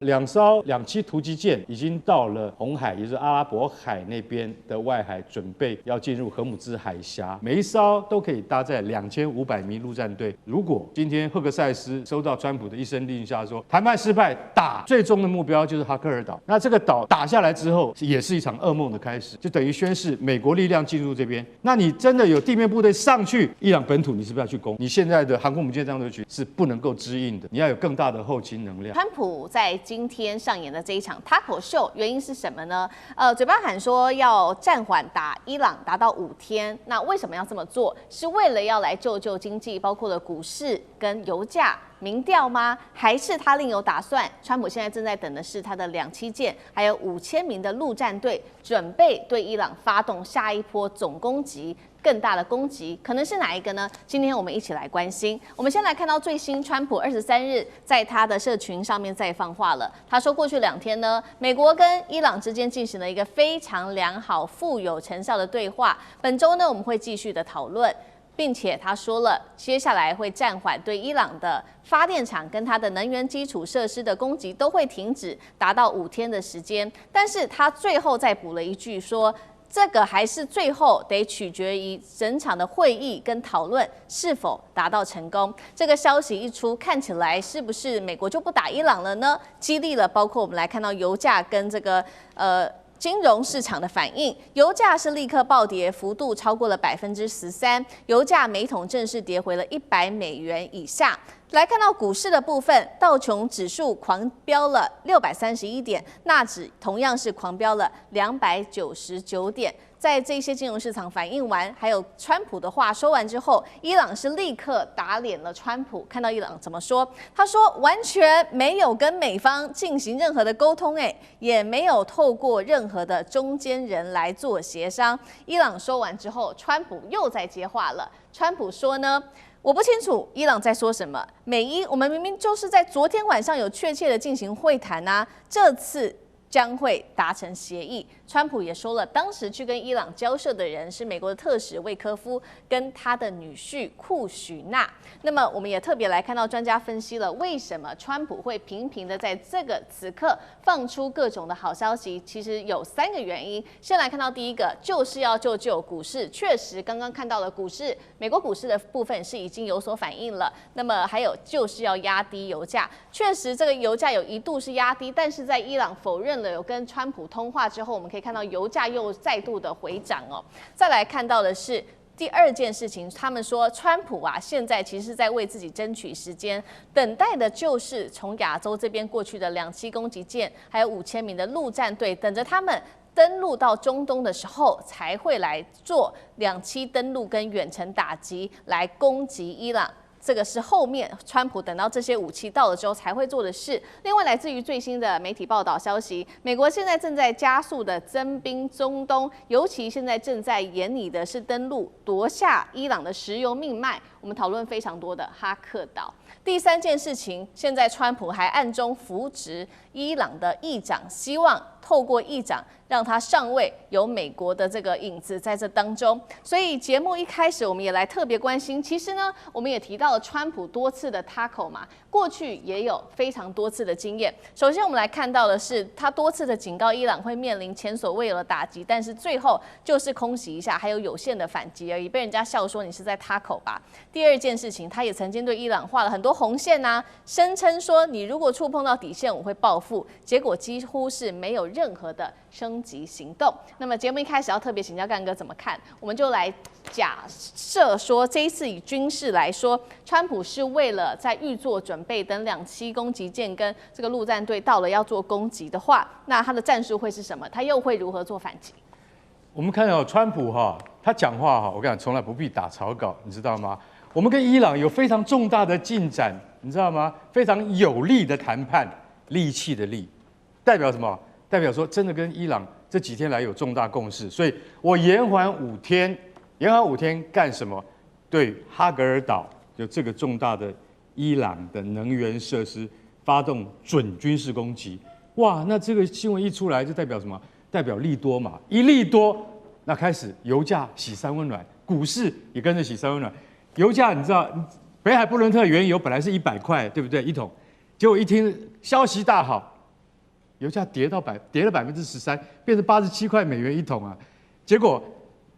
2艘两栖突击舰已经到了红海，也就是阿拉伯海那边的外海，准备要进入荷姆兹海峡。每一艘都可以搭载2500名陆战队。如果今天赫克塞斯收到川普的一声令下说谈判失败，打最终的目标就是哈克尔岛，那这个岛打下来之后，也是一场噩梦的开始，就等于宣示美国力量进入这边。那你真的有地面部队上去，伊朗本土你是不是要去攻？你现在的航空母舰战斗群是不能够支应的，你要有更大的后勤能量。川普在今天上演的这一场他口秀，原因是什么呢？嘴巴喊说要暂缓打伊朗，达到5天。那为什么要这么做？是为了要来救救经济，包括了股市跟油价。民调吗？还是他另有打算？川普现在正在等的是他的两栖舰，还有5000名的陆战队，准备对伊朗发动下一波总攻击。更大的攻击可能是哪一个呢？今天我们一起来关心。我们先来看到最新，川普23日在他的社群上面再放话了。他说，过去2天呢，美国跟伊朗之间进行了一个非常良好、富有成效的对话。本周呢，我们会继续的讨论。并且他说了，接下来会暂缓对伊朗的发电厂跟它的能源基础设施的攻击，都会停止，达到5天的时间。但是他最后再补了一句说，这个还是最后得取决于整场的会议跟讨论是否达到成功。这个消息一出，看起来是不是美国就不打伊朗了呢？激励了包括我们来看到油价跟这个金融市场的反应，油价是立刻暴跌，幅度超过了13%，油价每桶正式跌回了$100以下。来看到股市的部分，道琼指数狂飙了631点，纳指同样是狂飙了299点。在这些金融市场反应完，还有川普的话说完之后，伊朗是立刻打脸了川普。看到伊朗怎么说？他说完全没有跟美方进行任何的沟通，也没有透过任何的中间人来做协商。伊朗说完之后，川普又在接话了。川普说呢，我不清楚伊朗在说什么。美伊，我们明明就是在昨天晚上有确切的进行会谈啊，这次将会达成协议。川普也说了，当时去跟伊朗交涉的人是美国的特使魏科夫跟他的女婿库许纳。那么我们也特别来看到专家分析了，为什么川普会频频的在这个此刻放出各种的好消息，其实有3个原因。先来看到第一个，就是要救救股市。确实，刚刚看到了股市，美国股市的部分是已经有所反应了。那么还有就是要压低油价。确实，这个油价有一度是压低，但是在伊朗否认了有跟川普通话之后，我们可以看到油价又再度的回涨哦。再来看到的是第2件事情，他们说川普啊，现在其实是在为自己争取时间，等待的就是从亚洲这边过去的两栖攻击舰，还有5000名的陆战队，等着他们登陆到中东的时候，才会来做两栖登陆跟远程打击，来攻击伊朗。这个是后面川普等到这些武器到了之后才会做的事。另外，来自于最新的媒体报道消息，美国现在正在加速的增兵中东，尤其现在正在研拟的是登陆夺下伊朗的石油命脉。我们讨论非常多的哈克岛。第3件事情，现在川普还暗中扶植伊朗的议长，希望透过议长让他上位，有美国的这个影子在这当中。所以节目一开始我们也来特别关心，其实呢，我们也提到了川普多次的他口嘛，过去也有非常多次的经验。首先我们来看到的是，他多次的警告伊朗会面临前所未有的打击，但是最后就是空袭一下，还有有限的反击而已，被人家笑说你是在他口吧。第2件事情，他也曾经对伊朗画了很多红线啊，声称说你如果触碰到底线，我会报复。结果几乎是没有任何的升级行动。那么节目一开始要特别请教干哥怎么看，我们就来假设说，这一次以军事来说，川普是为了在预做准备，等两栖攻击舰跟这个陆战队到了要做攻击的话，那他的战术会是什么？他又会如何做反击？我们看到川普他讲话我跟你讲，从来不必打草稿，你知道吗？我们跟伊朗有非常重大的进展，你知道吗？非常有利的谈判，利器的利，代表什么？代表说真的跟伊朗这几天来有重大共识，所以我延缓5天，延缓5天干什么？对哈格尔岛有这个重大的伊朗的能源设施发动准军事攻击。哇，那这个新闻一出来，就代表什么？代表利多嘛，一利多，那开始油价喜三温暖，股市也跟着喜三温暖。油价你知道，北海布伦特原油本来是100块，对不对？1桶，结果一听消息大好，油价跌了13%，变成87块美元一桶啊。结果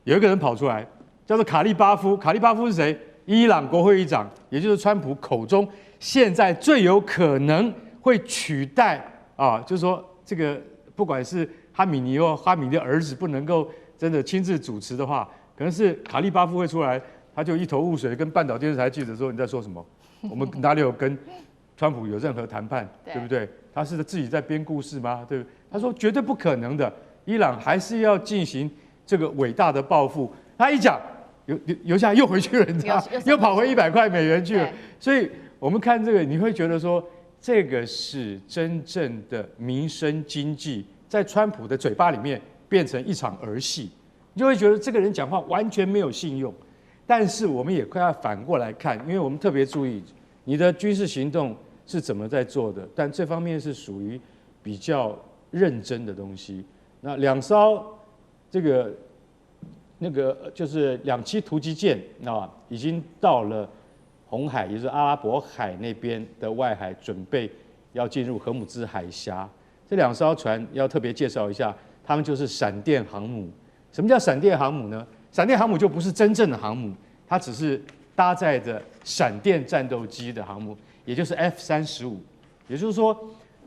有一个人跑出来，叫做卡利巴夫。卡利巴夫是谁？伊朗国会议长，也就是川普口中现在最有可能会取代啊，就是说这个不管是哈米尼的儿子不能够真的亲自主持的话，可能是卡利巴夫会出来，他就一头雾水，跟半岛电视台记者说：“你在说什么？我们哪里有跟川普有任何谈判，对不对？他是自己在编故事吗？对不对？”他说：“绝对不可能的，伊朗还是要进行这个伟大的报复。”他一讲。油价又回去了，你知道，又跑回100块美元去了。所以我们看这个，你会觉得说，这个是真正的民生经济，在川普的嘴巴里面变成一场儿戏，你就会觉得这个人讲话完全没有信用。但是我们也快要反过来看，因为我们特别注意你的军事行动是怎么在做的，但这方面是属于比较认真的东西。那2艘那个就是2栖突击舰啊，已经到了红海，也就是阿拉伯海那边的外海，准备要进入荷姆兹海峡。这2艘船要特别介绍一下，他们就是闪电航母。什么叫闪电航母呢？闪电航母就不是真正的航母，它只是搭载着闪电战斗机的航母，也就是 F-35。也就是说，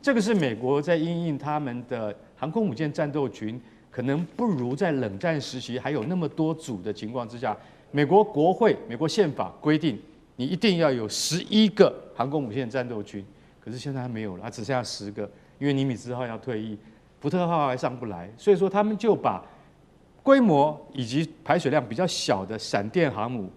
这个是美国在因应他们的航空母舰战斗群。可能不如在冷战时期还有那么多组的情况之下，美国国会、美国宪法规定，你一定要有11个航空母舰战斗群。可是现在还没有了，它只剩下10个，因为尼米兹号要退役，福特号还上不来，所以说他们就把规模以及排水量比较小的闪电航母，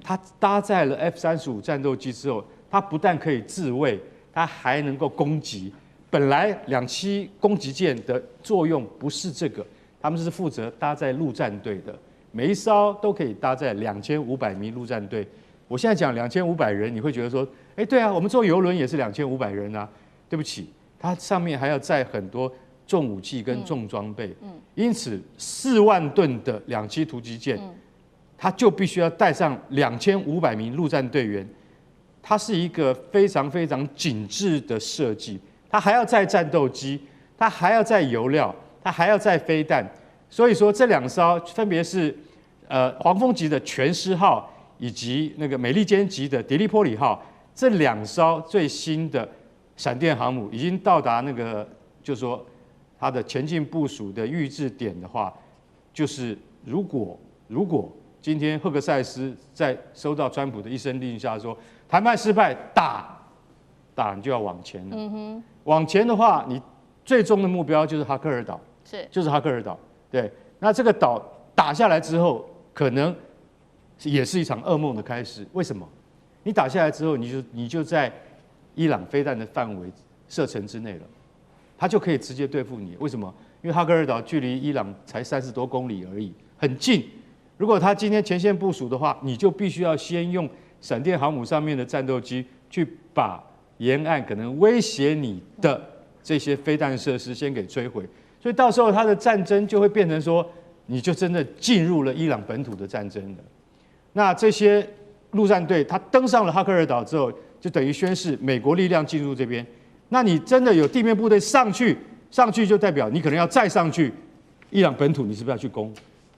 它搭载了 F-35战斗机之后，它不但可以自卫，它还能够攻击。本来2栖攻击舰的作用不是这个。他们是负责搭载陆战队的，每一艘都可以搭载2500名陆战队。我现在讲2500人，你会觉得说，哎，对啊，我们坐邮轮也是2500人啊。对不起，它上面还要载很多重武器跟重装备，因此4万吨的2栖突击舰，它就必须要带上2500名陆战队员。它是一个非常非常紧致的设计，它还要载战斗机，它还要载油料。它还要载飞弹，所以说这2艘分别是黄蜂级的全狮号以及那个美利坚级的迪利波里号，这2艘最新的闪电航母已经到达那个，就是说它的前进部署的预置点的话，就是如果今天赫克塞斯在收到川普的一声令下说谈判失败打，你就要往前了。往前的话，你最终的目标就是哈克尔岛。就是哈克尔岛，对，那这个岛打下来之后，可能也是一场噩梦的开始。为什么？你打下来之后，你就在伊朗飞弹的范围射程之内了，他就可以直接对付你。为什么？因为哈克尔岛距离伊朗才30多公里而已，很近。如果他今天前线部署的话，你就必须要先用闪电航母上面的战斗机去把沿岸可能威胁你的这些飞弹设施先给摧毁。所以到时候它的战争就会变成说，你就真的进入了伊朗本土的战争了。那这些陆战队他登上了哈克尔岛之后，就等于宣示美国力量进入这边。那你真的有地面部队上去就代表你可能要再上去伊朗本土，你是不是要去攻？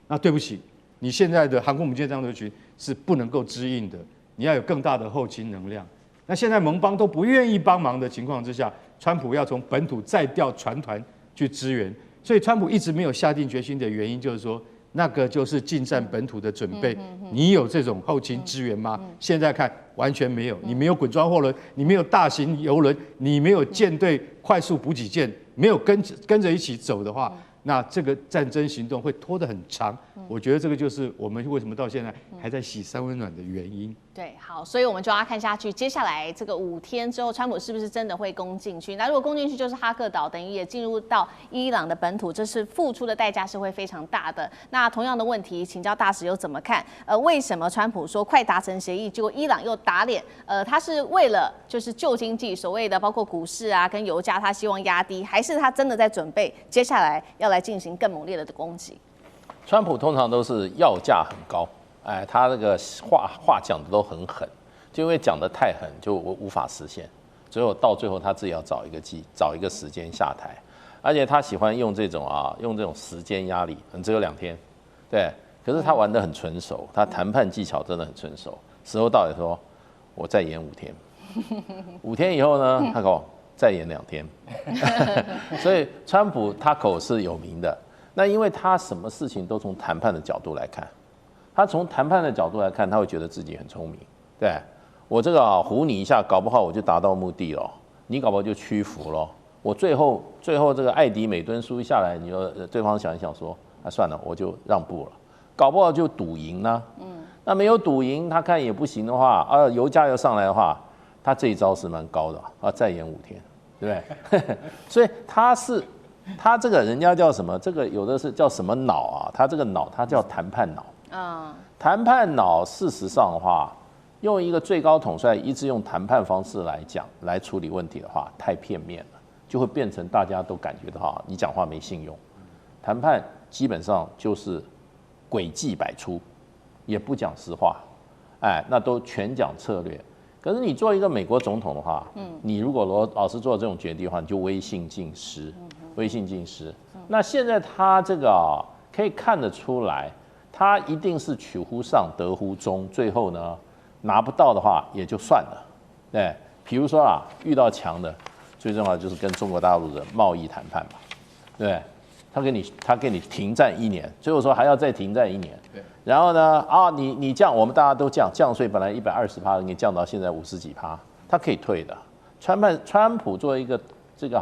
那对不起，你现在的航空母舰战斗群是不能够支应的，你要有更大的后勤能量。那现在盟邦都不愿意帮忙的情况之下，川普要从本土再调船团去支援，所以川普一直没有下定决心的原因就是说，那个就是进占本土的准备。你有这种后勤支援吗？现在看完全没有，你没有滚装货轮，你没有大型油轮，你没有舰队快速补给舰，没有跟着一起走的话，那这个战争行动会拖得很长。我觉得这个就是我们为什么到现在还在洗三温暖的原因。对，好，所以我们就要看下去，接下来这个5天之后，川普是不是真的会攻进去？那如果攻进去，就是哈克岛，等于也进入到伊朗的本土，这是付出的代价是会非常大的。那同样的问题，请教大使又怎么看？为什么川普说快达成协议，结果伊朗又打脸？他是为了就是救经济，所谓的包括股市啊跟油价，他希望压低，还是他真的在准备接下来要来进行更猛烈的攻击？川普通常都是要价很高。哎，他那个话讲的都很狠，就因为讲的太狠，就无法实现。最后到最后他自己要找一个时间下台。而且他喜欢用这种时间压力，只有2天，对。可是他玩得很纯熟，他谈判技巧真的很纯熟。时候到了说，我再延5天，5天以后呢，他说再延2天。所以川普他口是有名的，那因为他什么事情都从谈判的角度来看，他从谈判的角度来看，他会觉得自己很聪明，对我这个唬你一下，搞不好我就达到目的了，你搞不好就屈服了。我最后这个艾迪美敦输下来，你说对方想一想说，算了，我就让步了。搞不好就赌赢呢，那没有赌赢，他看也不行的话，油价又上来的话，他这一招是蛮高的再延5天，对不对？所以他这个人家叫什么？这个有的是叫什么脑啊？他这个脑，他叫谈判脑。谈判脑，事实上的话，用一个最高统帅一直用谈判方式来处理问题的话，太片面了，就会变成大家都感觉到你讲话没信用。谈判基本上就是诡计百出，也不讲实话，那都全讲策略。可是你做一个美国总统的话，你如果老是做这种决定的话，你就威信尽失，威信尽失。那现在他这个可以看得出来，他一定是取乎上得乎中，最后呢拿不到的话也就算了，对。比如说遇到强的，最重要的就是跟中国大陆的贸易谈判嘛，对。他给你停战1年，最后说还要再停战1年。对。然后呢，你降，我们大家都降税，本来120%，给你降到现在50几%，他可以退的。川普作为一个这个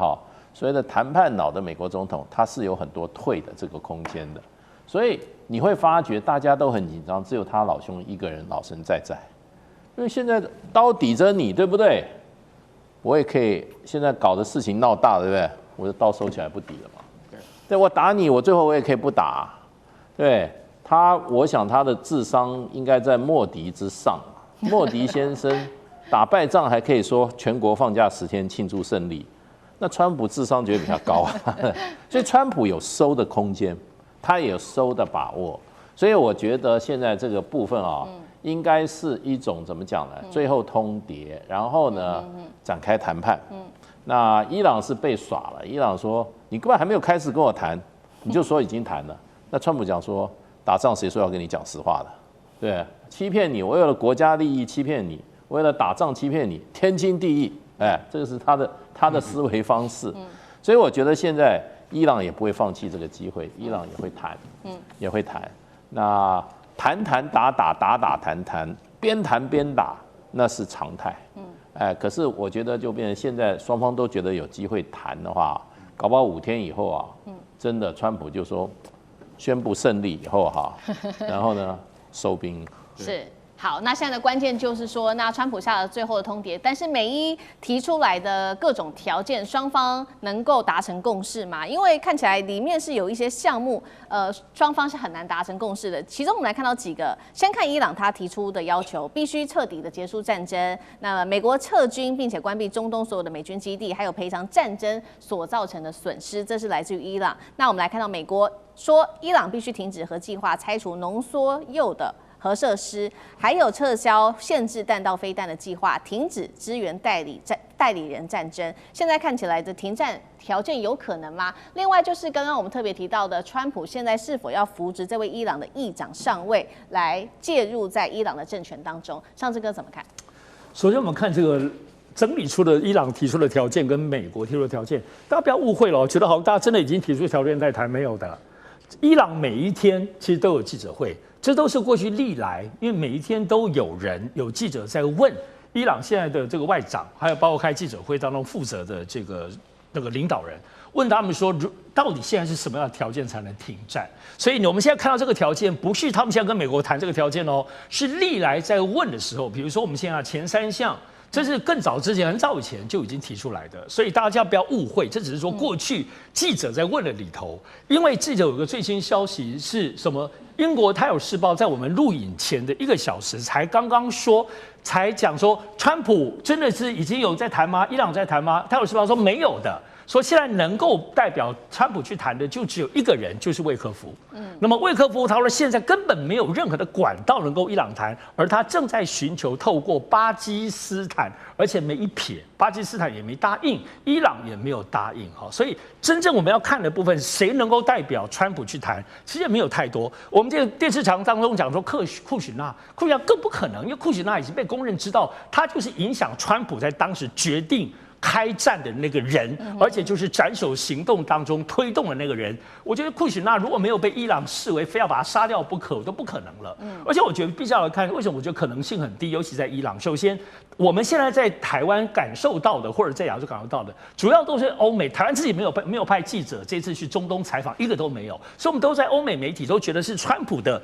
所谓的谈判脑的美国总统，他是有很多退的这个空间的。所以你会发觉大家都很紧张，只有他老兄一个人老神在在，因为现在刀抵着你，对不对？我也可以现在搞的事情闹大，对不对？我的刀收起来不抵了嘛。对，我打你，我最后我也可以不打。对他，我想他的智商应该在莫迪之上。莫迪先生打败仗还可以说全国放假10天庆祝胜利，那川普智商绝对比他高所以川普有收的空间，他也有收的把握。所以我觉得现在这个部分应该是一种怎么讲呢？最后通牒，然后呢展开谈判。那伊朗是被耍了，伊朗说你根本还没有开始跟我谈，你就说已经谈了。那川普讲说，打仗谁说要跟你讲实话的？对，欺骗你，我为了国家利益欺骗你，为了打仗欺骗你，天经地义。这个是他的思维方式。所以我觉得现在伊朗也不会放弃这个机会，伊朗也会谈，也会谈。那谈打谈，边谈边打，那是常态。可是我觉得就变成现在双方都觉得有机会谈的话，搞不好5天以后真的川普就说宣布胜利以后然后呢收兵。是。好，那现在的关键就是说，那川普下了最后的通牒，但是美伊提出来的各种条件，双方能够达成共识吗？因为看起来里面是有一些项目，双方是很难达成共识的。其中我们来看到几个，先看伊朗他提出的要求，必须彻底的结束战争，那美国撤军，并且关闭中东所有的美军基地，还有赔偿战争所造成的损失，这是来自于伊朗。那我们来看到美国说，伊朗必须停止核计划，拆除浓缩铀的核设施，还有撤销限制弹道飞弹的计划，停止支援代理人战争。现在看起来的停战条件有可能吗？另外就是刚刚我们特别提到的，川普现在是否要扶植这位伊朗的议长上位，来介入在伊朗的政权当中？上次哥怎么看？首先我们看这个整理出的伊朗提出的条件跟美国提出的条件，大家不要误会了，觉得好像大家真的已经提出条件在谈，没有的。伊朗每一天其实都有记者会。这都是过去历来，因为每一天都有记者在问伊朗现在的这个外长，还有包括开记者会当中负责的那个领导人，问他们说，到底现在是什么样的条件才能停战？所以我们现在看到这个条件，不是他们现在跟美国谈这个条件是历来在问的时候，比如说我们现在前3项。这是更早之前，很早以前就已经提出来的，所以大家不要误会，这只是说过去记者在问的里头。因为记者有个最新消息是什么？英国《泰晤士报》在我们录影前的1个小时才刚刚才讲说，川普真的是已经有在谈吗？伊朗在谈吗？《泰晤士报》说没有的。说现在能够代表川普去谈的就只有一个人，就是魏克夫。那么魏克夫他说现在根本没有任何的管道能够伊朗谈，而他正在寻求透过巴基斯坦，而且没一撇，巴基斯坦也没答应，伊朗也没有答应哈。所以真正我们要看的部分，谁能够代表川普去谈，其实也没有太多。我们这个电视场当中讲说库许纳更不可能，因为库许纳已经被公认知道，他就是影响川普在当时决定开战的那个人，而且就是斩首行动当中推动的那个人。我觉得库许纳如果没有被伊朗视为非要把他杀掉不可，都不可能了。而且我觉得必须要来看，为什么我觉得可能性很低，尤其在伊朗。首先，我们现在在台湾感受到的，或者在亚洲感受到的，主要都是欧美。台湾自己没有派记者这次去中东采访，一个都没有。所以我们都在欧美媒体都觉得是川普的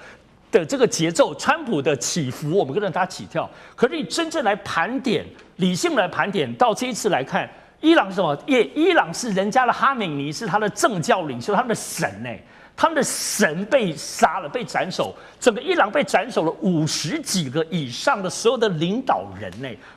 这个节奏，川普的起伏，我们跟着他起跳。可是你真正来盘点，理性来盘点，到这一次来看，伊朗是什么？伊朗是人家的哈梅尼，是他的政教领袖，他们的神他们的神被杀了，被斩首，整个伊朗被斩首了50几个以上的所有的领导人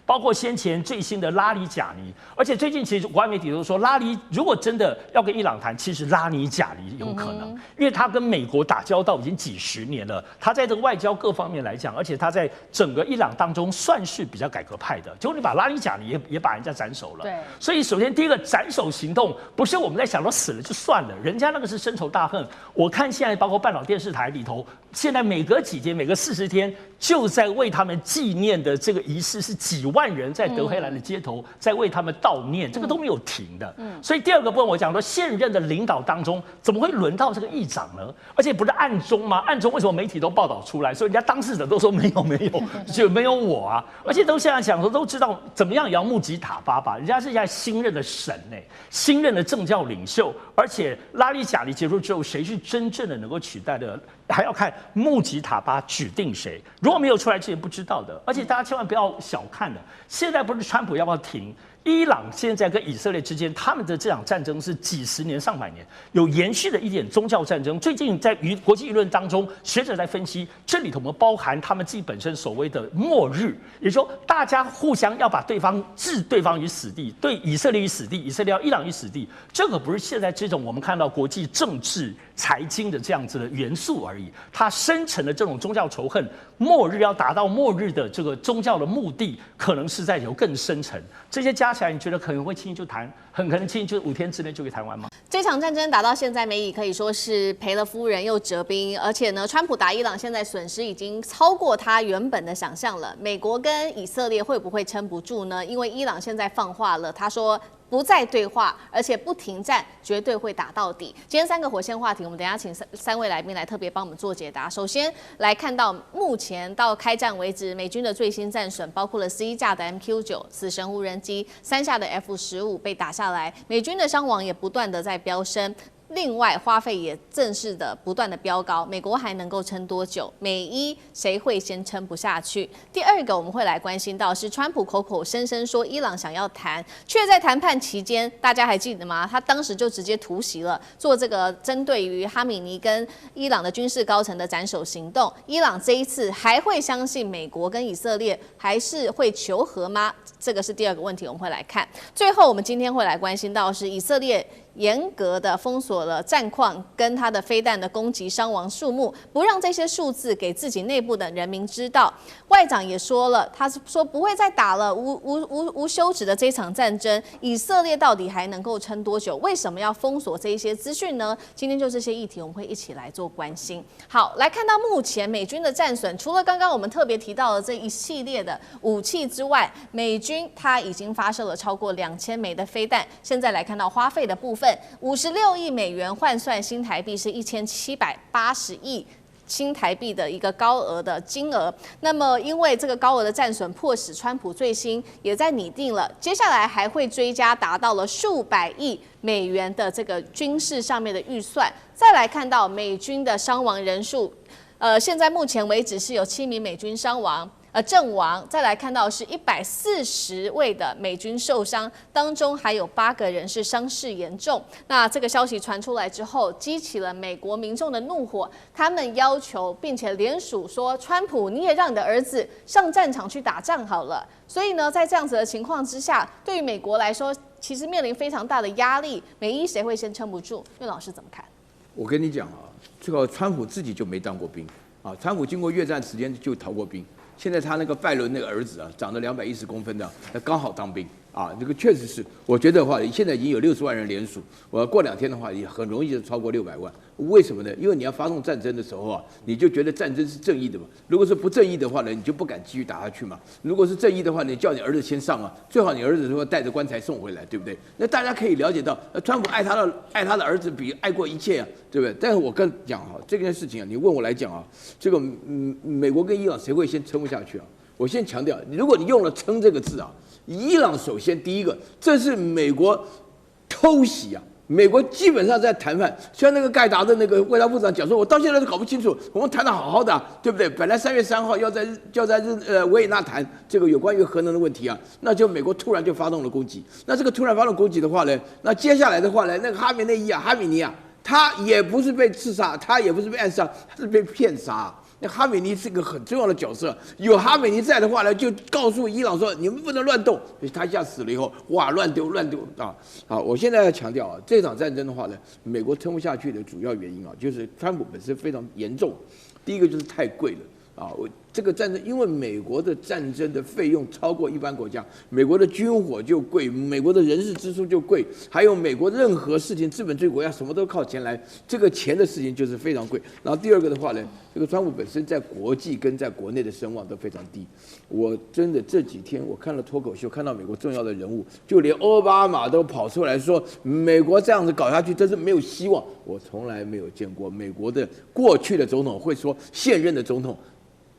包括先前最新的拉里贾尼，而且最近其实国外媒体都说，拉里如果真的要跟伊朗谈，其实拉里贾尼有可能，因为他跟美国打交道已经几十年了，他在这个外交各方面来讲，而且他在整个伊朗当中算是比较改革派的，结果你把拉里贾尼也把人家斩首了，对，所以首先第一个斩首行动不是我们在想到死了就算了，人家那个是深仇大恨。我看现在包括半岛电视台里头，现在每隔几天，每隔40天就在为他们纪念的这个仪式，是几万人在德黑兰的街头在为他们悼念，这个都没有停的。所以第二个部分我讲说，现任的领导当中怎么会轮到这个议长呢？而且不是暗中吗？暗中为什么媒体都报道出来？所以人家当事者都说没有，就没有我啊！而且都现在讲说都知道怎么样也要穆吉塔巴吧，人家是现在新任的神新任的政教领袖，而且拉里贾尼结束之后，谁是真正的能够取代的，还要看穆吉塔巴指定谁。如果没有出来之前不知道的，而且大家千万不要小看了，现在不是川普要不要停？伊朗现在跟以色列之间，他们的这场战争是几十年、上百年，有延续的一点宗教战争。最近在国际舆论当中，学者在分析，这里头我们包含他们自己本身所谓的末日，也就是说，大家互相要把对方置对方于死地，对以色列于死地，以色列要伊朗于死地。这个不是现在这种我们看到国际政治、财经的这样子的元素而已，它深层的这种宗教仇恨，末日要达到末日的这个宗教的目的，可能是在有更深层。这些加起来，你觉得可能会轻易就谈，很可能轻易就5天之内就可以谈完吗？这场战争打到现在，梅以可以说是赔了夫人又折兵，而且呢，川普打伊朗现在损失已经超过他原本的想象了。美国跟以色列会不会撑不住呢？因为伊朗现在放话了，他说不再对话，而且不停战，绝对会打到底。今天3个火线话题，我们等一下请三位来宾来特别帮我们做解答。首先来看到目前到开战为止，美军的最新战损包括了11架的 MQ9 死神无人机，3架的 F-15被打下来，美军的伤亡也不断的在飙升。另外，花费也正式的不断的飙高，美国还能够撑多久？美伊谁会先撑不下去？第二个我们会来关心到是川普口口声声说伊朗想要谈，却在谈判期间，大家还记得吗？他当时就直接突袭了，做这个针对于哈米尼跟伊朗的军事高层的斩首行动。伊朗这一次还会相信美国跟以色列，还是会求和吗？这个是第二个问题，我们会来看。最后，我们今天会来关心到是以色列严格的封锁了战况跟他的飞弹的攻击伤亡数目，不让这些数字给自己内部的人民知道。外长也说了，他说不会再打了无休止的这场战争。以色列到底还能够撑多久？为什么要封锁这一些资讯呢？今天就这些议题，我们会一起来做关心。好，来看到目前美军的战损，除了刚刚我们特别提到的这一系列的武器之外，美军它已经发射了超过2000枚的飞弹。现在来看到花费的部分，56亿美元换算新台币是1780亿新台币的一个高额的金额。那么因为这个高额的战损，迫使川普最新也在拟定了，接下来还会追加达到了数百亿美元的这个军事上面的预算。再来看到美军的伤亡人数，现在目前为止是有7名美军伤亡。阵亡，再来看到是140位的美军受伤，当中还有8个人是伤势严重。那这个消息传出来之后，激起了美国民众的怒火，他们要求并且联署说，川普你也让你的儿子上战场去打仗好了。所以呢，在这样子的情况之下，对于美国来说，其实面临非常大的压力，美伊谁会先撑不住？岳老师怎么看？我跟你讲啊，这个川普自己就没当过兵啊，川普经过越战时间就逃过兵，现在他那个拜伦那个儿子啊，长得210公分的，那刚好当兵。啊，这个确实是，我觉得的话，现在已经有60万人联署，我过2天的话，也很容易就超过600万。为什么呢？因为你要发动战争的时候啊，你就觉得战争是正义的嘛。如果是不正义的话呢，你就不敢继续打下去嘛。如果是正义的话，你叫你儿子先上啊，最好你儿子说带着棺材送回来，对不对？那大家可以了解到，川普爱他的儿子比爱过一切啊，对不对？但是我跟你讲哈，这件事情啊，你问我来讲啊，这个美国跟伊朗谁会先撑不下去啊？我先强调，如果你用了“撑”这个字啊。伊朗首先第一个，这是美国偷袭啊！美国基本上在谈判，像那个盖达的那个外交部长讲说，我到现在都搞不清楚，我们谈得好好的、啊，对不对？本来3月3号要在维也纳谈这个有关于核能的问题啊，那就美国突然就发动了攻击。那这个突然发动攻击的话呢，那接下来的话呢，那个哈梅尼啊，他也不是被刺杀，他也不是被暗杀，他是被骗杀。那哈梅尼是个很重要的角色，有哈梅尼在的话呢，就告诉伊朗说你们不能乱动。他一下死了以后，哇，乱丢啊！好，我现在要强调啊，这场战争的话呢，美国撑不下去的主要原因啊，就是川普本身非常严重。第一个就是太贵了啊，这个战争，因为美国的战争的费用超过一般国家，美国的军火就贵，美国的人事支出就贵，还有美国任何事情，资本主义国家什么都靠钱来，这个钱的事情就是非常贵。然后第二个的话呢，这个川普本身在国际跟在国内的声望都非常低。我真的这几天我看了脱口秀，看到美国重要的人物，就连奥巴马都跑出来说，美国这样子搞下去真是没有希望。我从来没有见过美国的过去的总统会说现任的总统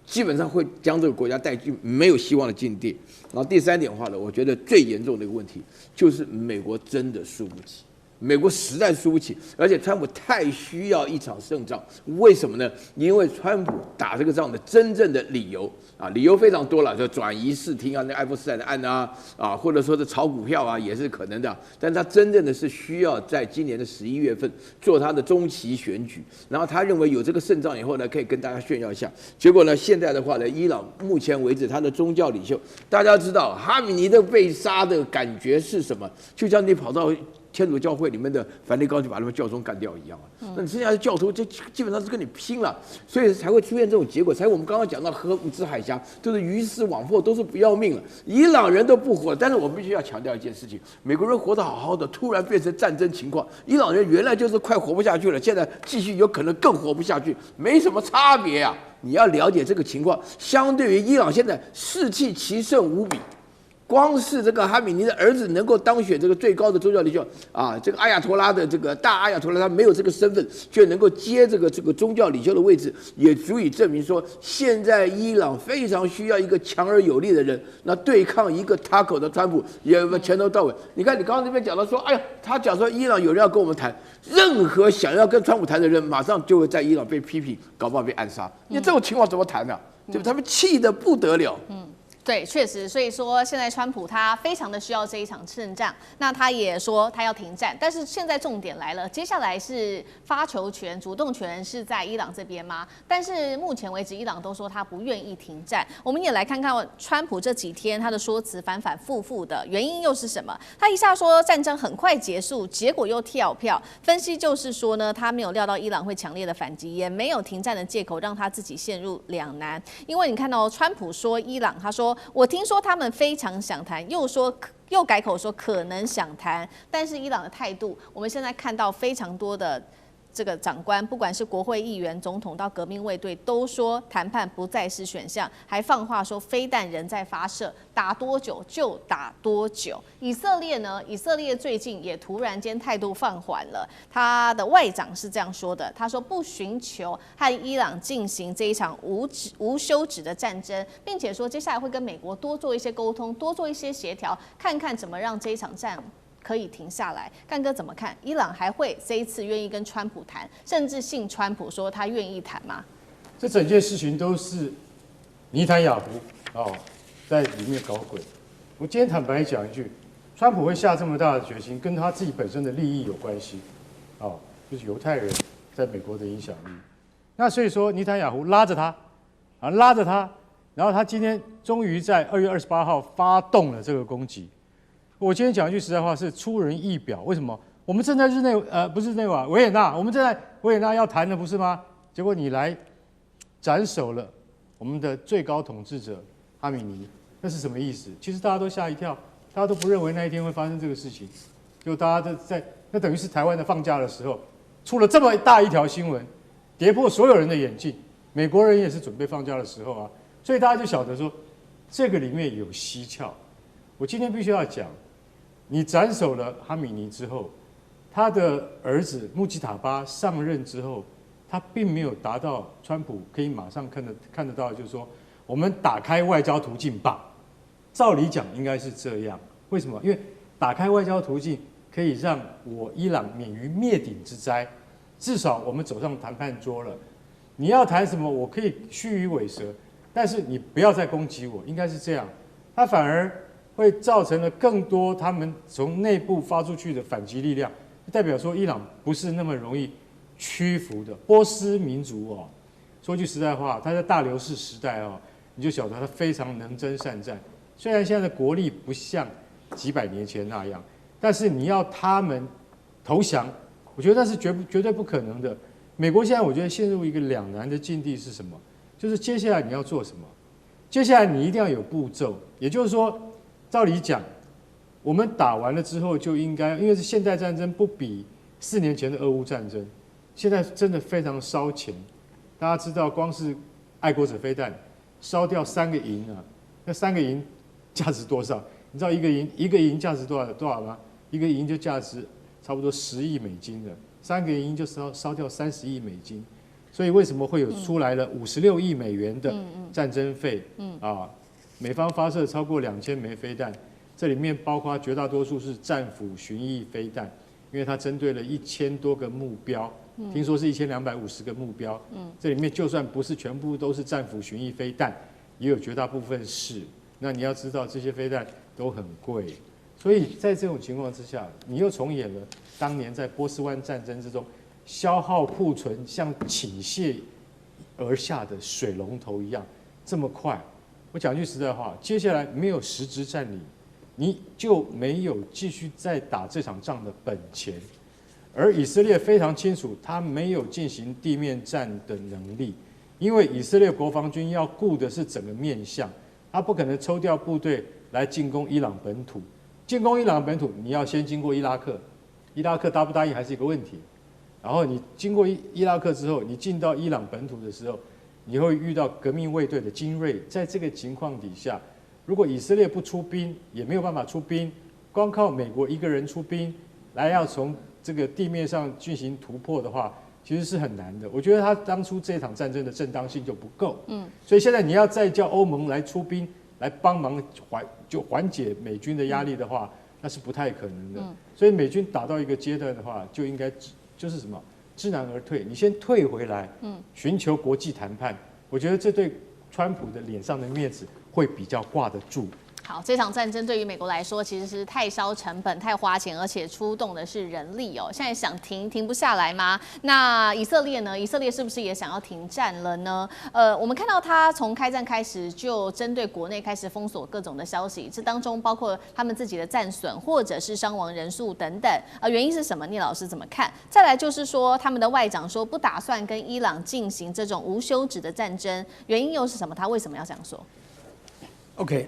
基本上会将这个国家带进没有希望的境地。然后第三点的话呢，我觉得最严重的一个问题就是美国真的输不起，美国实在输不起，而且川普太需要一场胜仗。为什么呢？因为川普打这个仗的真正的理由啊，理由非常多了，就转移视听啊，那爱泼斯坦的案啊，或者说是炒股票啊，也是可能的。但他真正的是需要在今年的11月份做他的中期选举，然后他认为有这个胜仗以后呢，可以跟大家炫耀一下。结果呢，现在的话呢，伊朗目前为止他的宗教领袖，大家知道哈米尼的被杀的感觉是什么？就像你跑到天主教会里面的梵蒂冈就把他们教宗干掉一样啊！那你剩下的教徒，这基本上是跟你拼了，所以才会出现这种结果。才我们刚刚讲到核武兹海峡，都是鱼死网破，都是不要命了。伊朗人都不活了，但是我们必须要强调一件事情：美国人活得好好的，突然变成战争情况，伊朗人原来就是快活不下去了，现在继续有可能更活不下去，没什么差别啊！你要了解这个情况，相对于伊朗现在士气奇盛无比。光是这个哈米尼的儿子能够当选这个最高的宗教领袖啊，这个阿亚托拉的这个大阿亚托拉，他没有这个身份，却能够接这个宗教领袖的位置，也足以证明说，现在伊朗非常需要一个强而有力的人，那对抗一个塔口的川普，也从头到尾。你看，你刚刚这边讲到说，哎呀，他讲说伊朗有人要跟我们谈，任何想要跟川普谈的人，马上就会在伊朗被批评，搞不好被暗杀。你这种情况怎么谈呢？对吧？他们气得不得了。对，确实，所以说现在川普他非常的需要这一场胜仗，那他也说他要停战，但是现在重点来了，接下来是发球权、主动权是在伊朗这边吗？但是目前为止，伊朗都说他不愿意停战。我们也来看看川普这几天他的说辞反反复复的原因又是什么？他一下说战争很快结束，结果又跳票，分析就是说呢，他没有料到伊朗会强烈的反击，也没有停战的借口，让他自己陷入两难。因为你看到川普说伊朗，他说。我听说他们非常想谈，又改口说可能想谈，但是伊朗的态度，我们现在看到非常多的这个长官，不管是国会议员、总统到革命卫队，都说谈判不再是选项，还放话说飞弹仍在发射，打多久就打多久。以色列呢？以色列最近也突然间态度放缓了，他的外长是这样说的，他说不寻求和伊朗进行这一场无休止的战争，并且说接下来会跟美国多做一些沟通，多做一些协调，看看怎么让这一场战可以停下来。干哥怎么看？伊朗还会这一次愿意跟川普谈，甚至信川普说他愿意谈吗？这整件事情都是尼坦雅胡在里面搞鬼。我今天坦白讲一句，川普会下这么大的决心，跟他自己本身的利益有关系，就是犹太人在美国的影响力。那所以说，尼坦雅胡拉着他，然后他今天终于在2月28号发动了这个攻击。我今天讲一句实在话，是出人意表。为什么？我们正在不是日内瓦，维也纳，我们正在维也纳要谈的不是吗？结果你来斩首了我们的最高统治者哈米尼，那是什么意思？其实大家都吓一跳，大家都不认为那一天会发生这个事情，就大家都在那等于是台湾的放假的时候，出了这么大一条新闻，跌破所有人的眼镜。美国人也是准备放假的时候啊，所以大家就晓得说这个里面有蹊跷。我今天必须要讲，你斩首了哈米尼之后，他的儿子穆吉塔巴上任之后，他并没有达到川普可以马上看得到，就是说我们打开外交途径吧。照理讲应该是这样，为什么？因为打开外交途径可以让我伊朗免于灭顶之灾，至少我们走上谈判桌了。你要谈什么，我可以虚与委蛇，但是你不要再攻击我，应该是这样。他反而会造成了更多他们从内部发出去的反击力量，代表说伊朗不是那么容易屈服的。波斯民族哦，说句实在话，他在大流士时代哦，你就晓得他非常能征善战。虽然现在的国力不像几百年前那样，但是你要他们投降，我觉得那是绝对不可能的。美国现在我觉得陷入一个两难的境地是什么？就是接下来你要做什么？接下来你一定要有步骤，也就是说，照理讲，我们打完了之后就应该，因为是现代战争不比4年前的俄乌战争，现在真的非常烧钱。大家知道，光是爱国者飞弹烧掉3个营啊，那3个营价值多少？你知道一个营价值多少吗？一个营就价值差不多10亿美金的，3个营就烧掉30亿美金。所以为什么会有出来了56亿美元的战争费？啊，美方发射超过2000枚飞弹，这里面包括绝大多数是战斧巡弋飞弹，因为它针对了1000多个目标，听说是1250个目标。这里面就算不是全部都是战斧巡弋飞弹，也有绝大部分是。那你要知道，这些飞弹都很贵，所以在这种情况之下，你又重演了当年在波斯湾战争之中。消耗库存像倾泻而下的水龙头一样这么快。我讲句实在话，接下来没有实质占领，你就没有继续再打这场仗的本钱。而以色列非常清楚，他没有进行地面战的能力，因为以色列国防军要顾的是整个面向，他不可能抽调部队来进攻伊朗本土。进攻伊朗本土，你要先经过伊拉克，伊拉克答不答应还是一个问题。然后你经过伊拉克之后，你进到伊朗本土的时候，你会遇到革命卫队的精锐。在这个情况底下，如果以色列不出兵，也没有办法出兵，光靠美国一个人出兵来要从这个地面上进行突破的话，其实是很难的。我觉得他当初这场战争的正当性就不够，所以现在你要再叫欧盟来出兵来帮忙缓解美军的压力的话，那是不太可能的。所以美军打到一个阶段的话，就应该。就是什么知难而退，你先退回来，寻求国际谈判。我觉得这对川普的脸上的面子会比较挂得住。好，这场战争对于美国来说其实是太烧成本、太花钱，而且出动的是人力哦。现在想停不下来吗？那以色列呢？以色列是不是也想要停战了呢？我们看到他从开战开始就针对国内开始封锁各种的消息，这当中包括他们自己的战损或者是伤亡人数等等。原因是什么？聂老师怎么看？再来就是说，他们的外长说不打算跟伊朗进行这种无休止的战争，原因又是什么？他为什么要这样说？OK，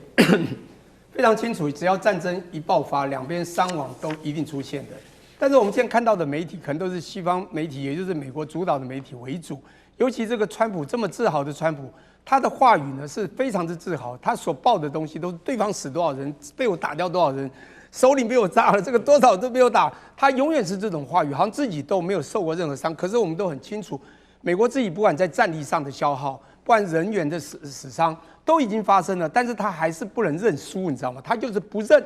非常清楚，只要战争一爆发，两边伤亡都一定出现的。但是我们现在看到的媒体，可能都是西方媒体，也就是美国主导的媒体为主。尤其这个川普这么自豪的川普，他的话语呢是非常之自豪，他所报的东西都是对方死多少人，被我打掉多少人，首领被我炸了，这个多少都被我打，他永远是这种话语，好像自己都没有受过任何伤。可是我们都很清楚，美国自己不管在战力上的消耗，不然人员的死伤都已经发生了，但是他还是不能认输，你知道吗？他就是不认。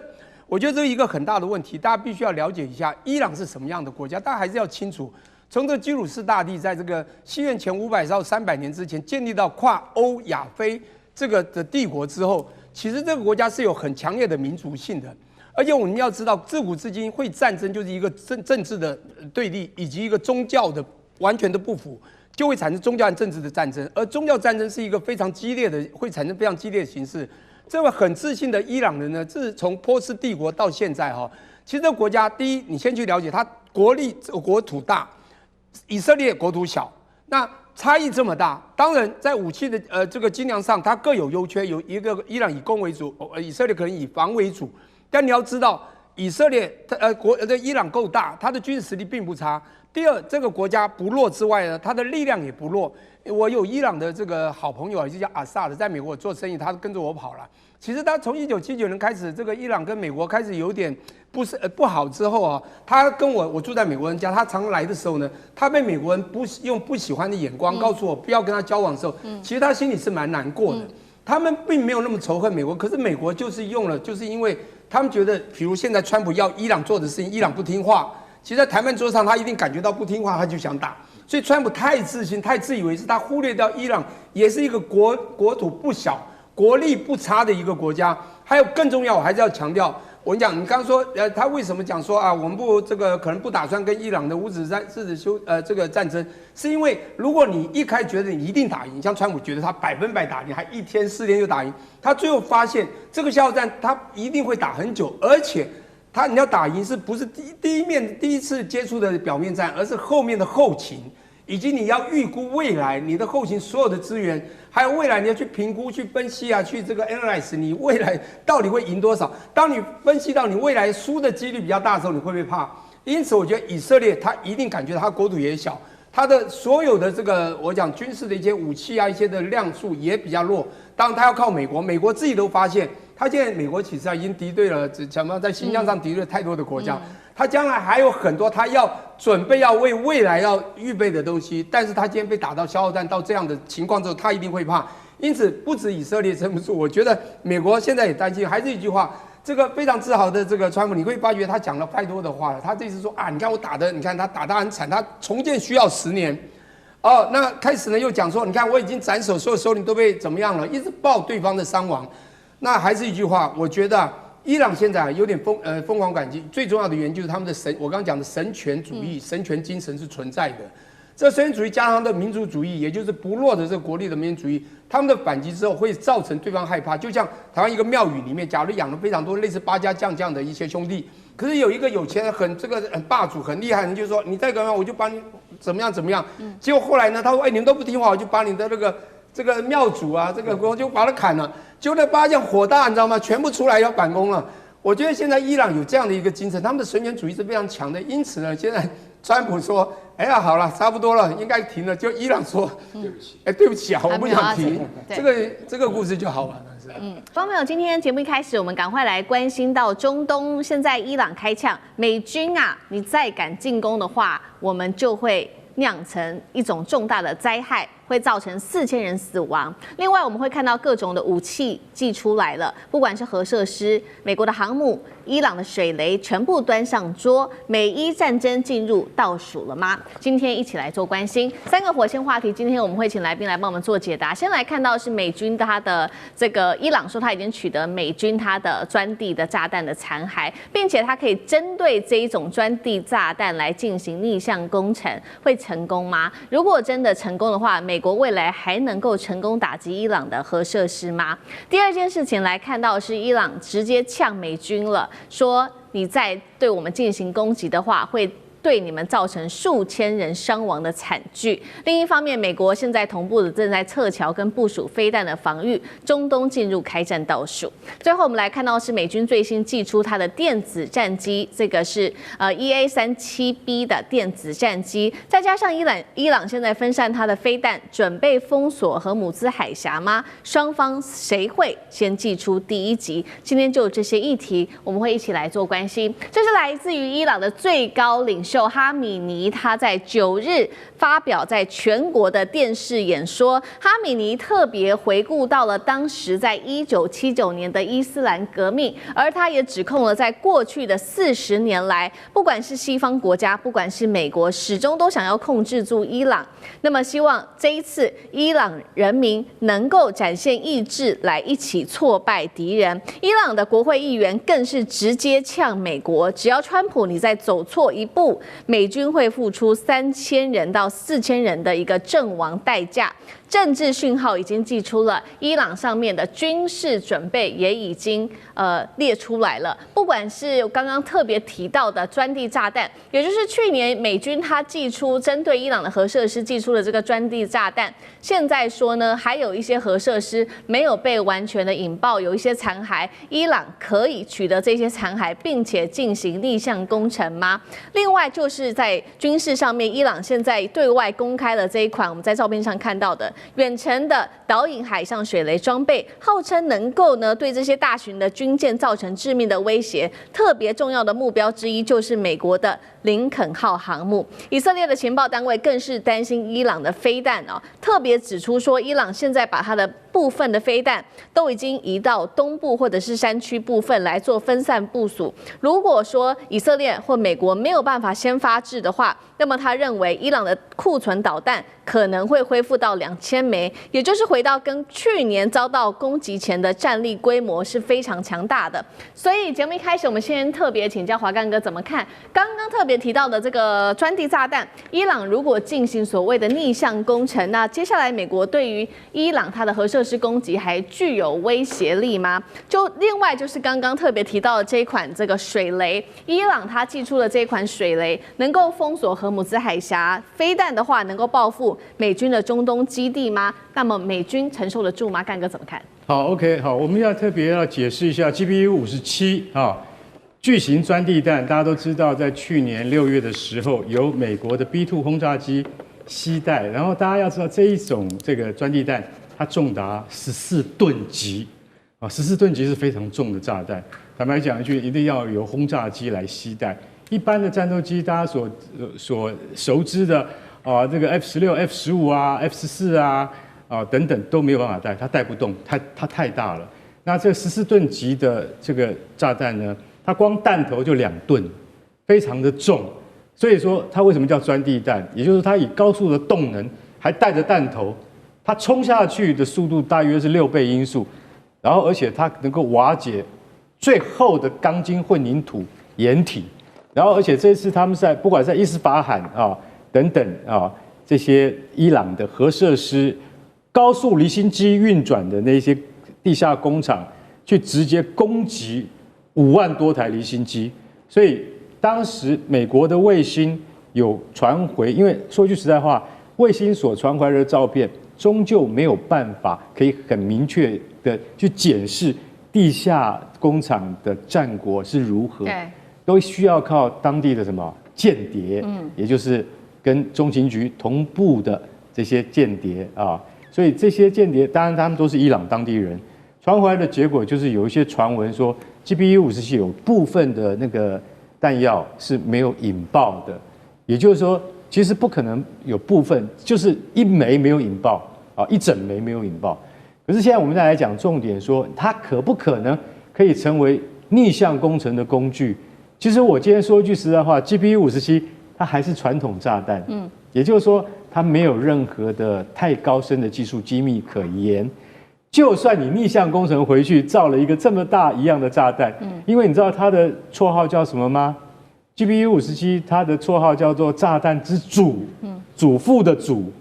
我觉得这是一个很大的问题，大家必须要了解一下伊朗是什么样的国家，大家还是要清楚。从这基鲁士大帝在这个西元前500到300年之前建立到跨欧亚非这个的帝国之后，其实这个国家是有很强烈的民族性的，而且我们要知道，自古至今会战争就是一个政治的对立，以及一个宗教的完全的不符。就会产生宗教和政治的战争，而宗教战争是一个非常激烈的，会产生非常激烈的形式。这位很自信的伊朗人呢，自从波斯帝国到现在哈，其实这个国家第一，你先去了解它国土大，以色列国土小，那差异这么大，当然在武器的这个精良上，它各有优缺。有一个伊朗以攻为主，以色列可能以防为主。但你要知道，以色列伊朗够大，它的军事实力并不差。第二，这个国家不弱之外呢，它的力量也不弱。我有伊朗的这个好朋友啊，就叫阿萨的，在美国做生意，他跟着我跑了。其实他从1979年开始，这个伊朗跟美国开始有点不好之后啊，他跟我住在美国人家，他常来的时候呢，他被美国人用不喜欢的眼光告诉我不要跟他交往的时候，其实他心里是蛮难过的。他们并没有那么仇恨美国，可是美国就是就是因为他们觉得，比如现在川普要伊朗做的事情，伊朗不听话，其实在谈判桌上他一定感觉到不听话，他就想打。所以川普太自信、太自以为是，他忽略掉伊朗也是一个国土不小、国力不差的一个国家。还有更重要，我还是要强调，我跟你讲，你刚刚说，他为什么讲说啊，我们可能不打算跟伊朗的无止这个战争，是因为如果你一开始觉得你一定打赢，像川普觉得他100%打赢，还1天4天就打赢，他最后发现这个消耗战他一定会打很久，而且你要打赢是不是第一次接触的表面战，而是后面的后勤。以及你要预估未来你的后勤所有的资源，还有未来你要去评估、去分析啊，去这个 analyze 你未来到底会赢多少。当你分析到你未来输的几率比较大的时候，你会不会怕？因此，我觉得以色列他一定感觉他国土也小，他的所有的这个我讲军事的一些武器啊，一些的量数也比较弱。当然，他要靠美国，美国自己都发现，他现在美国其实已经敌对了，怎么在形象上敌对太多的国家。他将来还有很多他要准备要为未来要预备的东西，但是他今天被打到消耗战到这样的情况之后，他一定会怕。因此，不止以色列撑不住，我觉得美国现在也担心。还是一句话，这个非常自豪的这个川普，你会发觉他讲了太多的话了。他这次说啊，你看我打的，你看他打很惨，他重建需要10年。哦，那开始呢又讲说，你看我已经斩首，所有首领都被怎么样了，一直报对方的伤亡。那还是一句话，我觉得伊朗现在有点疯狂感激，最重要的原因就是他们的我刚刚讲的神权主义、神权精神是存在的。这神权主义加上他的民族主义，也就是不弱的这个国力的民族主义，他们的反击之后会造成对方害怕。就像台湾一个庙宇里面，假如养了非常多类似八家将这样的一些兄弟，可是有一个有钱人很霸主很厉害的人，就说你再干嘛我就把你怎么样。结果后来呢，他说你们都不听话，我就把你的这个庙主啊，这个就把他砍了。结果那八将火大，你知道吗？全部出来要反攻了。我觉得现在伊朗有这样的一个精神，他们的神权主义是非常强的。因此呢，现在川普说：“哎呀，好了，差不多了，应该停了。”就伊朗说：“对不起，对不起啊，我不想停。”这个故事就好玩了。观众朋友，今天节目一开始，我们赶快来关心到中东。现在伊朗开枪，美军啊，你再敢进攻的话，我们就会酿成一种重大的灾害。会造成4000人死亡。另外，我们会看到各种的武器寄出来了，不管是核设施、美国的航母、伊朗的水雷，全部端上桌。美伊战争进入倒数了吗？今天一起来做关心3个火线话题。今天我们会请来宾来帮我们做解答。先来看到是美军他的这个伊朗说他已经取得美军他的专地的炸弹的残骸，并且他可以针对这一种专地炸弹来进行逆向工程，会成功吗？如果真的成功的话，美国未来还能够成功打击伊朗的核设施吗？第二件事情来看到是伊朗直接呛美军了，说你再对我们进行攻击的话，会对你们造成数千人伤亡的惨剧。另一方面，美国现在同步的正在撤侨跟部署飞弹的防御，中东进入开战倒数。最后我们来看到是美军最新祭出它的电子战机，这个是EA-37B 的电子战机，再加上伊朗现在分散它的飞弹，准备封锁荷姆兹海峡吗？双方谁会先祭出第一击？今天就这些议题，我们会一起来做关心。这是来自于伊朗的最高领袖哈米尼，他在9日发表在全国的电视演说。哈米尼特别回顾到了当时在1979年的伊斯兰革命，而他也指控了在过去的40年来，不管是西方国家，不管是美国，始终都想要控制住伊朗。那么希望这一次伊朗人民能够展现意志，来一起挫败敌人。伊朗的国会议员更是直接呛美国，只要川普你再走错一步，美军会付出3000人到4000人的一个阵亡代价。政治讯号已经寄出了，伊朗上面的军事准备也已经列出来了。不管是刚刚特别提到的专地炸弹，也就是去年美军他寄出针对伊朗的核设施寄出的这个专地炸弹，现在说呢，还有一些核设施没有被完全的引爆，有一些残骸，伊朗可以取得这些残骸，并且进行逆向工程吗？另外就是在军事上面，伊朗现在对外公开了这一款我们在照片上看到的远程的导引海上水雷装备，号称能够呢对这些大型的军舰造成致命的威胁。特别重要的目标之一就是美国的林肯号航母。以色列的情报单位更是担心伊朗的飞弹哦，特别指出说，伊朗现在把它的部分的飞弹都已经移到东部或者是山区部分来做分散部署。如果说以色列或美国没有办法先发制的话，那么他认为伊朗的库存导弹可能会恢复到2000枚，也就是回到跟去年遭到攻击前的战力规模是非常强大的。所以节目一开始，我们先特别请教华干哥怎么看刚刚特别提到的这个专地炸弹，伊朗如果进行所谓的逆向工程，那接下来美国对于伊朗它的核设施攻击还具有威胁力吗？就另外就是刚刚特别提到的这一款这个水雷，伊朗它寄出的这一款水雷能够封锁荷姆兹海峡，飞弹的话能够报复美军的中东基地吗？那么美军承受得住吗？干哥怎么看？好 ，OK， 好，我们要特别要解释一下 GBU-57啊，巨型钻地弹，大家都知道，在去年6月的时候，由美国的 B-2 轰炸机携带，然后大家要知道这一种这个钻地弹，它重达14吨级啊，14吨级是非常重的炸弹。坦白讲一句，一定要有轰炸机来携带。一般的战斗机，大家所熟知的啊，这个 F-16、F-15啊、F-14啊等等都没有办法带，它带不动，它太大了。那这14吨级的这个炸弹呢，它光弹头就2吨，非常的重。所以说它为什么叫钻地弹？也就是它以高速的动能，还带着弹头，它冲下去的速度大约是6倍音速，然后而且它能够瓦解最厚的钢筋混凝土掩体，然后而且这次他们不管在伊斯法罕啊等等啊这些伊朗的核设施、高速离心机运转的那些地下工厂，去直接攻击5万多台离心机，所以当时美国的卫星有传回，因为说句实在话，卫星所传回来的照片，终究没有办法可以很明确的去检视地下工厂的战果是如何，都需要靠当地的什么间谍，也就是跟中情局同步的这些间谍啊，所以这些间谍当然他们都是伊朗当地人，传回来的结果就是有一些传闻说 GBU-57有部分的那个弹药是没有引爆的，也就是说，其实不可能有部分，就是1枚没有引爆啊，1整枚没有引爆。可是现在我们再来讲重点说，它可不可能可以成为逆向工程的工具？其实我今天说一句实在话 ，GBU-57它还是传统炸弹，也就是说它没有任何的太高深的技术机密可言。就算你逆向工程回去造了一个这么大一样的炸弹，因为你知道它的绰号叫什么吗 ？GBU-57它的绰号叫做炸弹之祖，祖父的祖。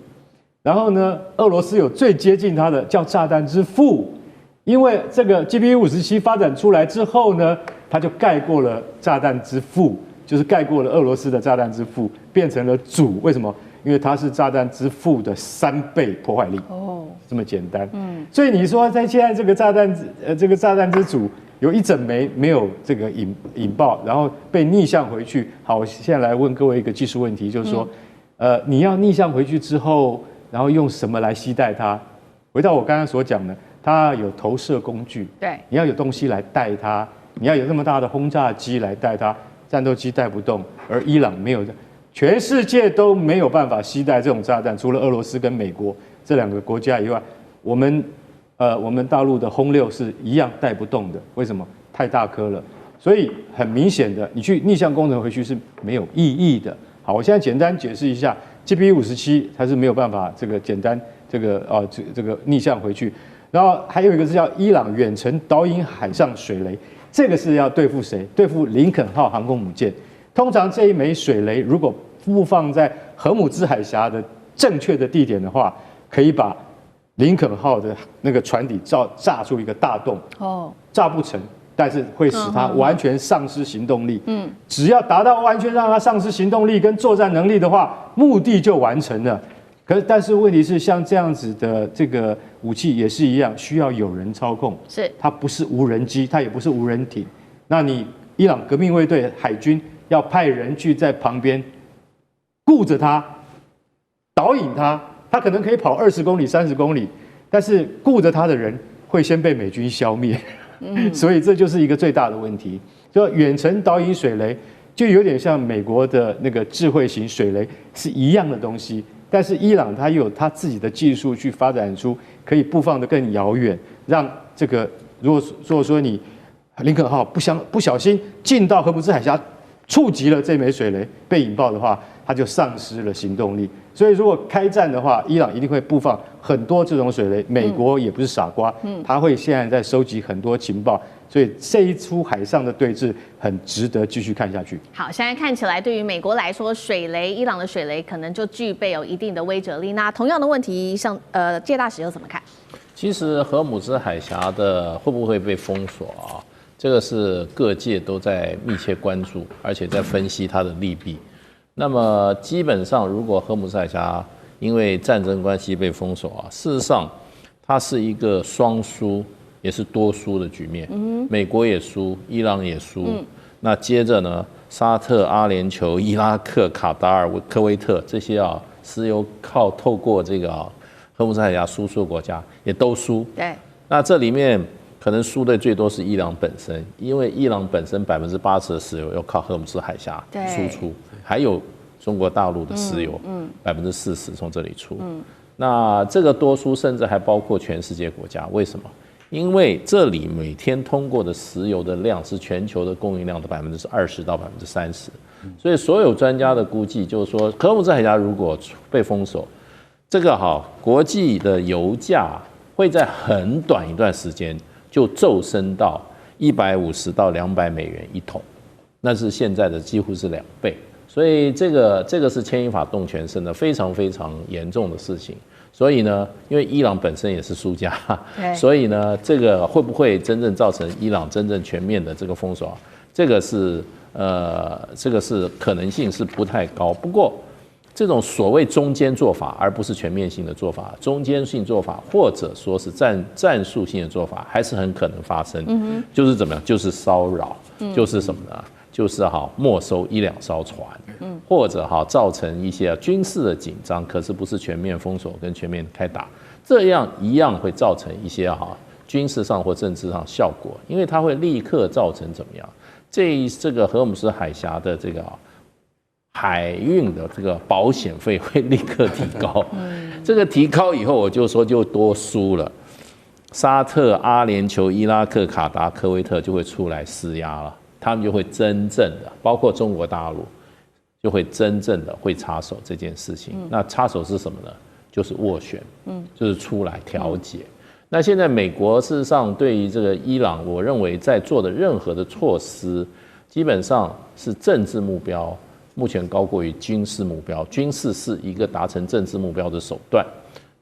然后呢，俄罗斯有最接近它的叫炸弹之父，因为这个 GBU-57发展出来之后呢，它就盖过了炸弹之父，就是盖过了俄罗斯的炸弹之父，变成了祖。为什么？因为它是炸弹之父的3倍破坏力。这么简单。所以你说在现在这个炸弹之祖有1整枚没有这个引爆，然后被逆向回去。好，我现在来问各位一个技术问题，就是说，你要逆向回去之后，然后用什么来携带它？回到我刚刚所讲的，它有投射工具，对，你要有东西来带它，你要有那么大的轰炸机来带它，战斗机带不动，而伊朗没有，全世界都没有办法携带这种炸弹，除了俄罗斯跟美国这2个国家以外，我们大陆的轰6是一样带不动的，为什么？太大颗了，所以很明显的，你去逆向工程回去是没有意义的。好，我现在简单解释一下 ，GBU-57它是没有办法这个简单这个逆向回去，然后还有一个是叫伊朗远程导引海上水雷，这个是要对付谁？对付林肯号航空母舰。通常这一枚水雷如果布放在荷姆兹海峡的正确的地点的话，可以把林肯号的那个船底炸出一个大洞，炸不成，但是会使它完全丧失行动力。只要达到完全让它丧失行动力跟作战能力的话，目的就完成了。但是问题是，像这样子的这个武器也是一样，需要有人操控。是，它不是无人机，它也不是无人艇。那你伊朗革命卫队海军要派人去在旁边顾着它，导引它，它可能可以跑20公里、30公里，但是顾着它的人会先被美军消灭。所以这就是一个最大的问题。就远程导引水雷，就有点像美国的那个智慧型水雷是一样的东西。但是伊朗它又有它自己的技术去发展出可以布放得更遥远，让这个如果说你林肯号不小心进到荷姆斯海峡，触及了这枚水雷被引爆的话，它就丧失了行动力。所以如果开战的话，伊朗一定会布放很多这种水雷。美国也不是傻瓜，他会现在在收集很多情报。所以这一出海上的对峙很值得继续看下去。好，现在看起来对于美国来说，伊朗的水雷可能就具备有一定的威慑力。那同样的问题，介大使又怎么看？其实荷姆斯海峡的会不会被封锁啊？这个是各界都在密切关注，而且在分析它的利弊。那么基本上，如果荷姆斯海峡因为战争关系被封锁啊，事实上它是一个双输。也是多输的局面，美国也输，伊朗也输。那接着呢，沙特、阿联酋、伊拉克、卡达尔、科威特这些石油透过这个荷姆斯海峡输出的国家也都输。对，那这里面可能输的最多是伊朗本身，因为伊朗本身80%的石油要靠荷姆斯海峡输出，还有中国大陆的石油，40%从这里出。那这个多输甚至还包括全世界国家，为什么？因为这里每天通过的石油的量是全球的供应量的20%到30%，所以所有专家的估计就是说，荷姆斯海峡如果被封锁，这个国际的油价会在很短一段时间就骤升到150到200美元一桶，那是现在的几乎是2倍，所以这个是牵一发动全身的非常非常严重的事情。所以呢，因为伊朗本身也是输家，所以呢，这个会不会真正造成伊朗真正全面的这个封锁？这个是可能性是不太高。不过，这种所谓中间做法，而不是全面性的做法，中间性做法或者说是战术性的做法，还是很可能发生。就是怎么样？就是骚扰，就是什么呢？就是没收1-2艘船，或者造成一些军事的紧张，可是不是全面封锁跟全面开打，这样一样会造成一些军事上或政治上效果，因为它会立刻造成怎么样？这个荷姆斯海峡的这个海运的这个保险费会立刻提高，这个提高以后，我就说就多输了。沙特、阿联酋、伊拉克、卡达、科威特就会出来施压了。他们就会真正的，包括中国大陆，就会真正的会插手这件事情。那插手是什么呢？就是斡旋，就是出来调解。那现在美国事实上对于这个伊朗，我认为在做的任何的措施，基本上是政治目标，目前高过于军事目标。军事是一个达成政治目标的手段。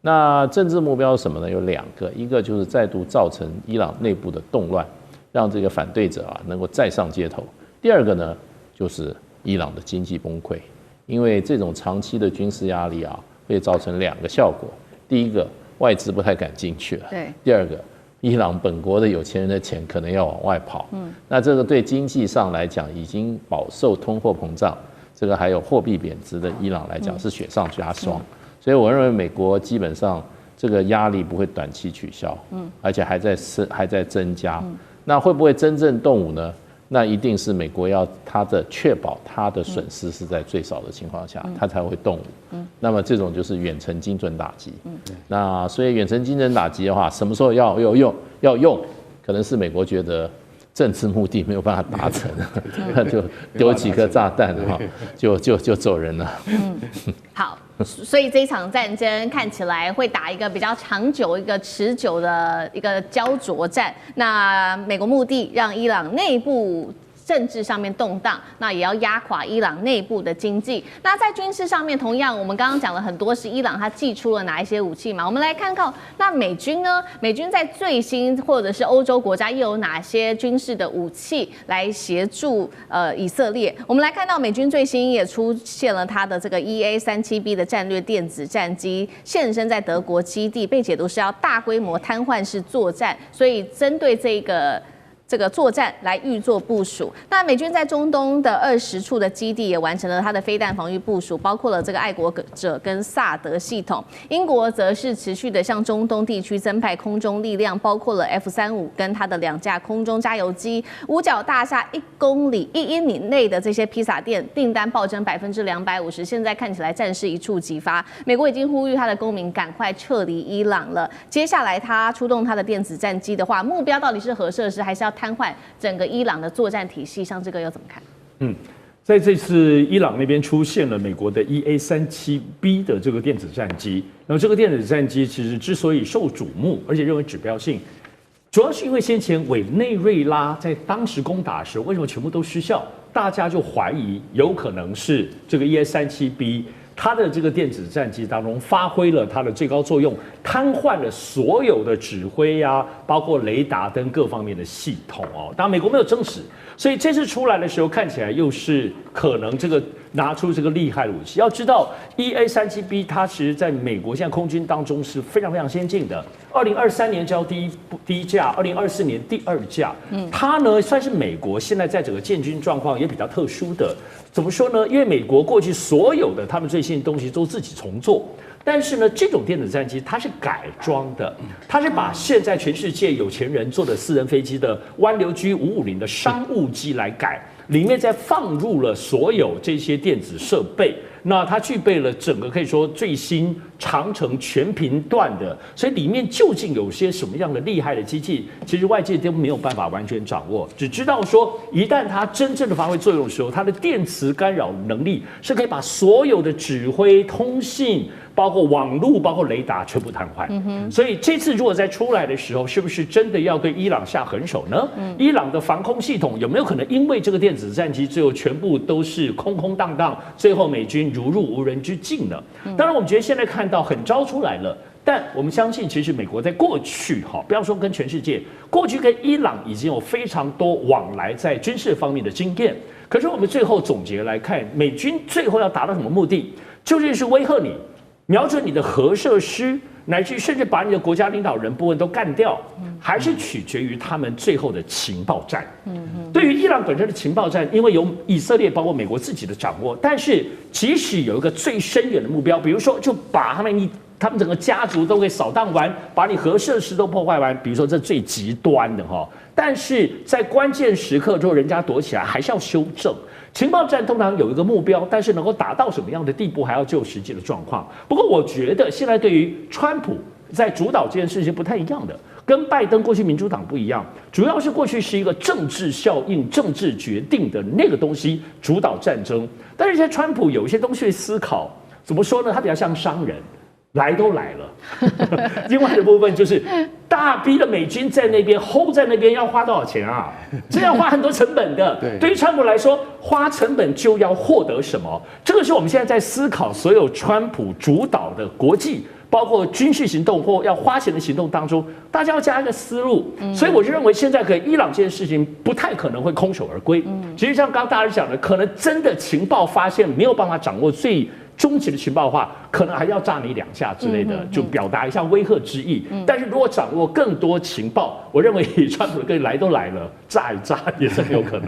那政治目标是什么呢？有2个，一个就是再度造成伊朗内部的动乱。让这个反对者能够再上街头。第2个呢，就是伊朗的经济崩溃，因为这种长期的军事压力会造成2个效果。第一个，外资不太敢进去了；第2个，伊朗本国的有钱人的钱可能要往外跑。那这个对经济上来讲，已经饱受通货膨胀，这个还有货币贬值的伊朗来讲，是雪上加霜。所以我认为美国基本上这个压力不会短期取消，而且还在增加。那会不会真正动武呢？那一定是美国要确保它的损失是在最少的情况下，它才会动武。那么这种就是远程精准打击。那所以远程精准打击的话，什么时候要用？可能是美国觉得政治目的没有办法达成，那就丢几颗炸弹就走人了。好。所以这一场战争看起来会打一个比较长久、一个持久的一个焦灼战。那美国目的让伊朗内部政治上面动荡，那也要压垮伊朗内部的经济。那在军事上面，同样我们刚刚讲了很多是伊朗它寄出了哪一些武器嘛？我们来看看那美军呢？美军在最新或者是欧洲国家又有哪些军事的武器来协助以色列？我们来看到美军最新也出现了它的这个 EA-37B 的战略电子战机现身在德国基地，被解读是要大规模瘫痪式作战，所以针对这个作战来预做部署。那美军在中东的20处的基地也完成了它的飞弹防御部署，包括了这个爱国者跟萨德系统。英国则是持续的向中东地区增派空中力量，包括了 F-35跟它的2架空中加油机。五角大厦1英里内的这些披萨店订单暴增250%，现在看起来战事一触即发。美国已经呼吁他的公民赶快撤离伊朗了。接下来他出动他的电子战机的话，目标到底是核设施，还是要瘫痪整个伊朗的作战体系？像这个又怎么看？在这次伊朗那边出现了美国的 EA-37B 的这个电子战机，然后这个电子战机其实之所以受瞩目，而且认为指标性，主要是因为先前委内瑞拉在当时攻打的时候，为什么全部都失效？大家就怀疑有可能是这个 EA-37B。它的这个电子战机当中发挥了它的最高作用，瘫痪了所有的指挥啊，包括雷达灯各方面的系统哦。当然美国没有证实，所以这次出来的时候看起来又是可能这个拿出这个厉害的武器。要知道 EA-37B 它其实在美国现在空军当中是非常非常先进的，2023年交第一架，2024年第2架。它呢算是美国现在在整个建军状况也比较特殊的。怎么说呢？因为美国过去所有的他们最新的东西都自己重做，但是呢，这种电子战机它是改装的，它是把现在全世界有钱人坐的私人飞机的湾流 G550的商务机来改，里面再放入了所有这些电子设备。那它具备了整个可以说最新长程全频段的，所以里面究竟有些什么样的厉害的机器，其实外界都没有办法完全掌握，只知道说一旦它真正的发挥作用的时候，它的电磁干扰能力是可以把所有的指挥、通信，包括网络、包括雷达全部瘫痪。所以这次如果在出来的时候，是不是真的要对伊朗下狠手呢？伊朗的防空系统有没有可能因为这个电子战机最后全部都是空空荡荡，最后美军如入无人之境呢？当然，我们觉得现在看到很招出来了。但我们相信，其实美国在过去，不要说跟全世界，过去跟伊朗已经有非常多往来在军事方面的经验。可是我们最后总结来看，美军最后要达到什么目的？究竟是威吓你，瞄准你的核设施，乃至甚至把你的国家领导人部分都干掉，还是取决于他们最后的情报战？对于伊朗本身的情报战，因为有以色列包括美国自己的掌握，但是即使有一个最深远的目标，比如说就把他们整个家族都给扫荡完，把你核设施都破坏完，比如说这最极端的哈。但是在关键时刻之后，人家躲起来，还是要修正。情报战通常有一个目标，但是能够达到什么样的地步，还要就实际的状况。不过我觉得现在对于川普在主导这件事情不太一样的，跟拜登过去民主党不一样，主要是过去是一个政治效应、政治决定的那个东西主导战争，但是现在川普有一些东西思考，怎么说呢？他比较像商人。来都来了，另外的部分就是大批的美军在那边 hold 在那边要花多少钱啊？这要花很多成本的。对于川普来说，花成本就要获得什么？这个是我们现在在思考所有川普主导的国际，包括军事行动或要花钱的行动当中，大家要加一个思路。所以我就认为现在跟伊朗这件事情不太可能会空手而归。其实像刚刚大家讲的，可能真的情报发现没有办法掌握最终极的情报的话，可能还要炸你2下之类的，就表达一下威吓之意。但是如果掌握更多情报，我认为川普跟来都来了，炸一炸也是很有可能。